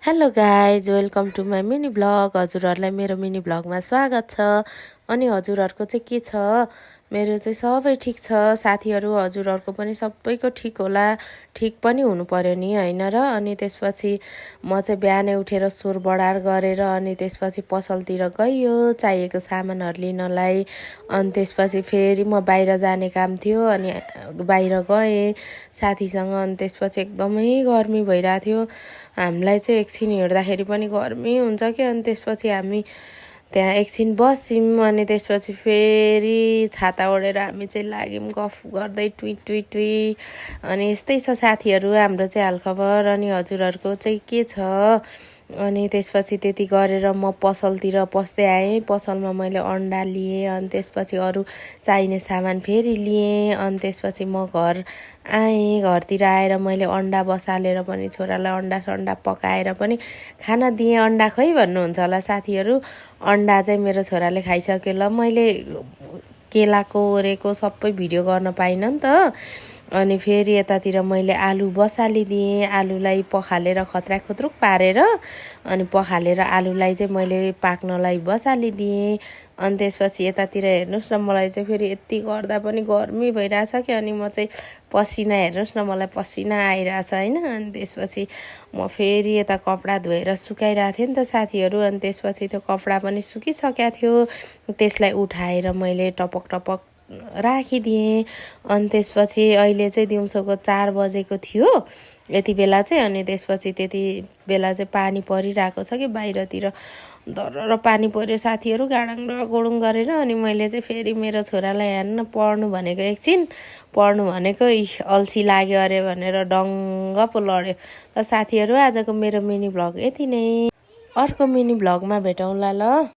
Hello guys welcome to my mini blog. हजुरहरूलाई मेरो mini ब्लगमा स्वागत छ। अनि हजुरहरूको चाहिँ के छ? मेरो चाहिँ सबै ठिक छ। साथीहरू हजुरहरूको पनि सबैको ठिक होला, ठिक पनि हुनु पर्यो नि होइन र। अनि त्यसपछि म चाहिँ बिहानै उठेर सोर बढार गरेर अनि त्यसपछि पसलतिर गइयो चाहिएको सामानहरू लिनलाई। अनि त्यसपछि फेरि म बाहिर जाने काम थियो अनि बाहिर गएँ साथीसँग। अनि त्यसपछि एकदमै गर्मी भइरहेको थियो। हामीलाई चाहिँ एकछिन हिँड्दाखेरि पनि गर्मी हुन्छ क्या। अनि त्यसपछि हामी त्यहाँ एकछिन बस्यौँ अनि त्यसपछि फेरि छाता ओढेर हामी चाहिँ लाग्यौँ गफ गर्दै ट्विट ट्विट ट्विट। अनि यस्तै छ साथीहरू हाम्रो चाहिँ हालखबर। अनि हजुरहरूको चाहिँ के छ? अनि त्यसपछि त्यति गरेर म पसलतिर पस्दै आएँ। पसलमा मैले अन्डा लिएँ अनि त्यसपछि अरू चाहिने सामान फेरि लिएँ। अनि त्यसपछि म घर आएँ। घरतिर आएर मैले अन्डा बसालेर पनि छोरालाई अन्डा सन्डा पकाएर पनि खाना दिएँ। अन्डा खै भन्नुहुन्छ होला साथीहरू, अन्डा चाहिँ मेरो छोराले खाइसक्यो। ल मैले केलाको ओरेको सबै भिडियो गर्न पाइनँ नि त। अनि फेरि यतातिर मैले आलु बसालिदिएँ। आलुलाई पखालेर खत्रा खुत्रुक पारेर अनि पखालेर आलुलाई चाहिँ मैले पाक्नलाई बसालिदिएँ। अनि त्यसपछि यतातिर हेर्नुहोस् न, मलाई चाहिँ फेरि यति गर्दा पनि गर्मी भइरहेछ कि। अनि म चाहिँ पसिना हेर्नुहोस् न, मलाई पसिना आइरहेछ होइन। अनि त्यसपछि म फेरि यता कपडा धोएर सुकाइरहेको थिएँ नि त साथीहरू। अनि त्यसपछि त्यो कपडा पनि सुकिसकेको थियो। त्यसलाई उठाएर मैले टपक टपक राखिदिएँ। अनि त्यसपछि अहिले चाहिँ दिउँसोको 4 बजेको थियो यति बेला चाहिँ। अनि त्यसपछि त्यति बेला चाहिँ पानी परिरहेको छ कि बाहिरतिर दर पानी पर्यो साथीहरू, गाडाङ र गोडुङ गरेर। अनि मैले चाहिँ फेरि मेरो छोरालाई हेर्न पढ्नु भनेको, एकछिन पढ्नु भनेको अल्छी लाग्यो अरे भनेर डङ्ग पो लड्यो। र साथीहरू आजको मेरो मिनी भ्लग यति नै। अर्को मिनी भ्लगमा भेटौँला ल।